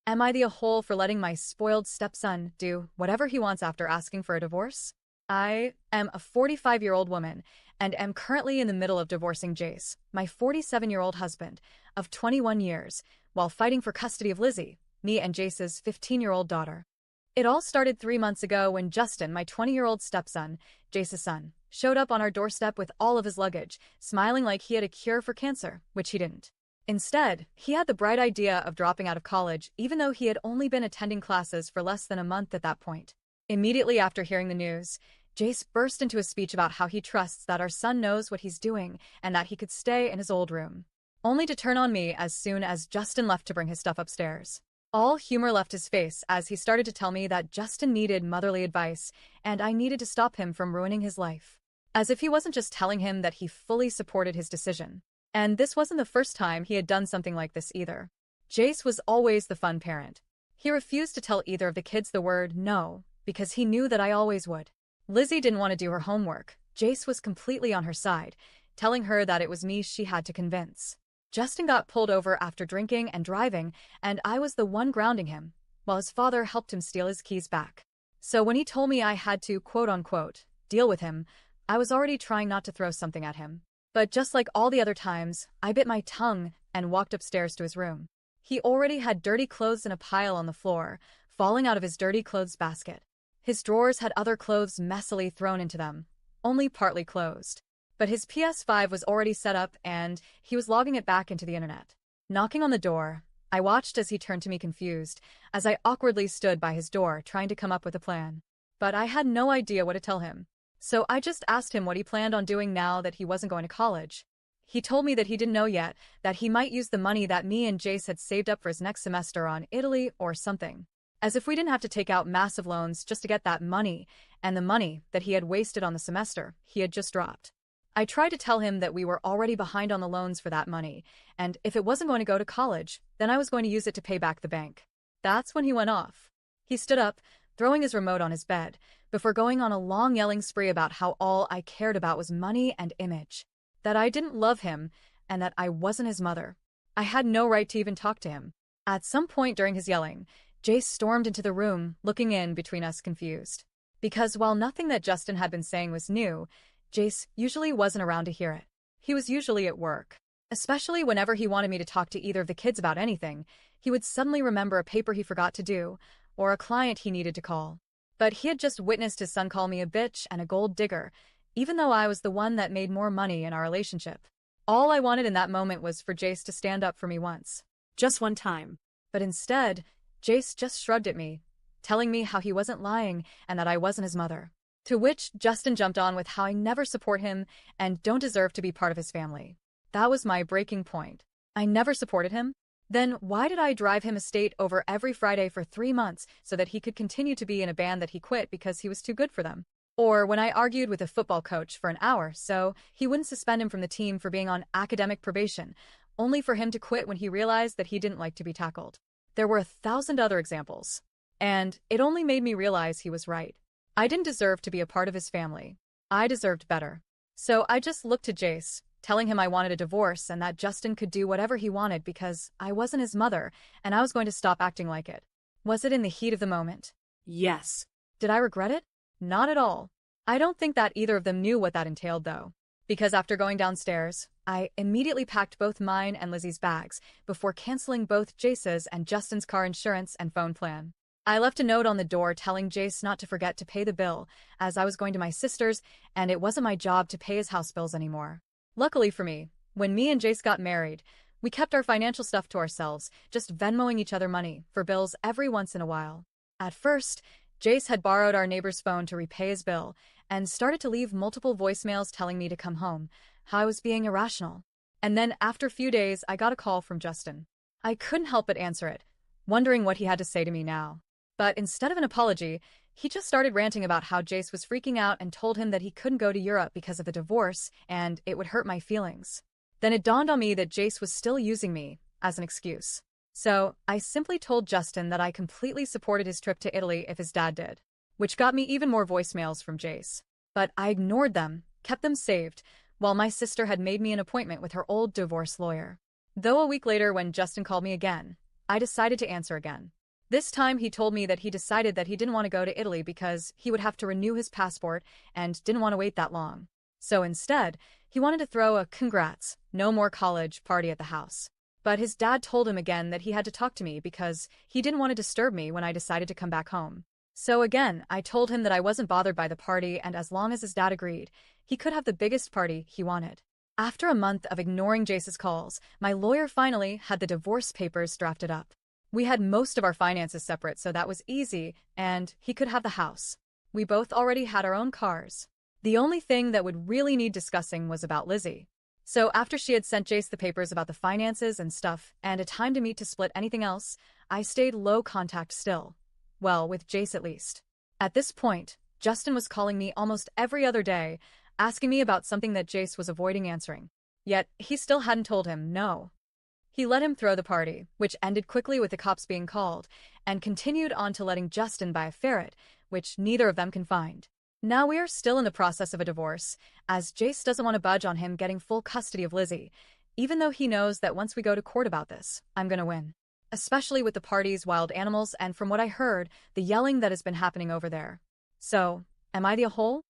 Am I the a-hole for letting my spoiled stepson do whatever he wants after asking for a divorce? I am a 45-year-old woman and am currently in the middle of divorcing Jace, my 47-year-old husband of 21 years, while fighting for custody of Lizzie, me and Jace's 15-year-old daughter. It all started 3 months ago when Justin, my 20-year-old stepson, Jace's son, showed up on our doorstep with all of his luggage, smiling like he had a cure for cancer, which he didn't. Instead, he had the bright idea of dropping out of college even though he had only been attending classes for less than a month at that point. Immediately after hearing the news, Jace burst into a speech about how he trusts that our son knows what he's doing and that he could stay in his old room, only to turn on me as soon as Justin left to bring his stuff upstairs. All humor left his face as he started to tell me that Justin needed motherly advice and I needed to stop him from ruining his life. As if he wasn't just telling him that he fully supported his decision. And this wasn't the first time he had done something like this either. Jace was always the fun parent. He refused to tell either of the kids the word no, because he knew that I always would. Lizzie didn't want to do her homework. Jace was completely on her side, telling her that it was me she had to convince. Justin got pulled over after drinking and driving, and I was the one grounding him, while his father helped him steal his keys back. So when he told me I had to, quote-unquote, deal with him, I was already trying not to throw something at him. But just like all the other times, I bit my tongue and walked upstairs to his room. He already had dirty clothes in a pile on the floor, falling out of his dirty clothes basket. His drawers had other clothes messily thrown into them, only partly closed. But his PS5 was already set up and he was logging it back into the internet. Knocking on the door, I watched as he turned to me confused, as I awkwardly stood by his door trying to come up with a plan. But I had no idea what to tell him. So I just asked him what he planned on doing now that he wasn't going to college. He told me that he didn't know yet, that he might use the money that me and Jace had saved up for his next semester on Italy or something. As if we didn't have to take out massive loans just to get that money, and the money that he had wasted on the semester he had just dropped. I tried to tell him that we were already behind on the loans for that money, and if it wasn't going to go to college, then I was going to use it to pay back the bank. That's when he went off. He stood up, throwing his remote on his bed, before going on a long yelling spree about how all I cared about was money and image. That I didn't love him, and that I wasn't his mother. I had no right to even talk to him. At some point during his yelling, Jace stormed into the room, looking in between us confused. Because while nothing that Justin had been saying was new, Jace usually wasn't around to hear it. He was usually at work. Especially whenever he wanted me to talk to either of the kids about anything, he would suddenly remember a paper he forgot to do, or a client he needed to call. But he had just witnessed his son call me a bitch and a gold digger, even though I was the one that made more money in our relationship. All I wanted in that moment was for Jace to stand up for me once. Just one time. But instead, Jace just shrugged at me, telling me how he wasn't lying and that I wasn't his mother. To which Justin jumped on with how I never support him and don't deserve to be part of his family. That was my breaking point. I never supported him? Then why did I drive him a state over every Friday for 3 months so that he could continue to be in a band that he quit because he was too good for them? Or when I argued with a football coach for an hour so he wouldn't suspend him from the team for being on academic probation, only for him to quit when he realized that he didn't like to be tackled. There were 1,000 other examples. And it only made me realize he was right. I didn't deserve to be a part of his family. I deserved better. So I just looked to Jace, telling him I wanted a divorce and that Justin could do whatever he wanted because I wasn't his mother and I was going to stop acting like it. Was it in the heat of the moment? Yes. Did I regret it? Not at all. I don't think that either of them knew what that entailed though. Because after going downstairs, I immediately packed both mine and Lizzie's bags before canceling both Jace's and Justin's car insurance and phone plan. I left a note on the door telling Jace not to forget to pay the bill, as I was going to my sister's and it wasn't my job to pay his house bills anymore. Luckily for me, when me and Jace got married, we kept our financial stuff to ourselves, just Venmoing each other money for bills every once in a while. At first, Jace had borrowed our neighbor's phone to repay his bill and started to leave multiple voicemails telling me to come home, how I was being irrational. And then after a few days, I got a call from Justin. I couldn't help but answer it, wondering what he had to say to me now. But instead of an apology, he just started ranting about how Jace was freaking out and told him that he couldn't go to Europe because of the divorce and it would hurt my feelings. Then it dawned on me that Jace was still using me as an excuse. So I simply told Justin that I completely supported his trip to Italy if his dad did, which got me even more voicemails from Jace. But I ignored them, kept them saved, while my sister had made me an appointment with her old divorce lawyer. Though a week later when Justin called me again, I decided to answer again. This time he told me that he decided that he didn't want to go to Italy because he would have to renew his passport and didn't want to wait that long. So instead, he wanted to throw a congrats, no more college party at the house. But his dad told him again that he had to talk to me because he didn't want to disturb me when I decided to come back home. So again, I told him that I wasn't bothered by the party, and as long as his dad agreed, he could have the biggest party he wanted. After a month of ignoring Jace's calls, my lawyer finally had the divorce papers drafted up. We had most of our finances separate, so that was easy, and he could have the house. We both already had our own cars. The only thing that would really need discussing was about Lizzie. So after she had sent Jace the papers about the finances and stuff, and a time to meet to split anything else, I stayed low contact still. Well, with Jace at least. At this point, Justin was calling me almost every other day, asking me about something that Jace was avoiding answering. Yet, he still hadn't told him no. He let him throw the party, which ended quickly with the cops being called, and continued on to letting Justin buy a ferret, which neither of them can find. Now we are still in the process of a divorce, as Jace doesn't want to budge on him getting full custody of Lizzie, even though he knows that once we go to court about this, I'm gonna win. Especially with the parties, wild animals, and from what I heard, the yelling that has been happening over there. So, am I the a-hole?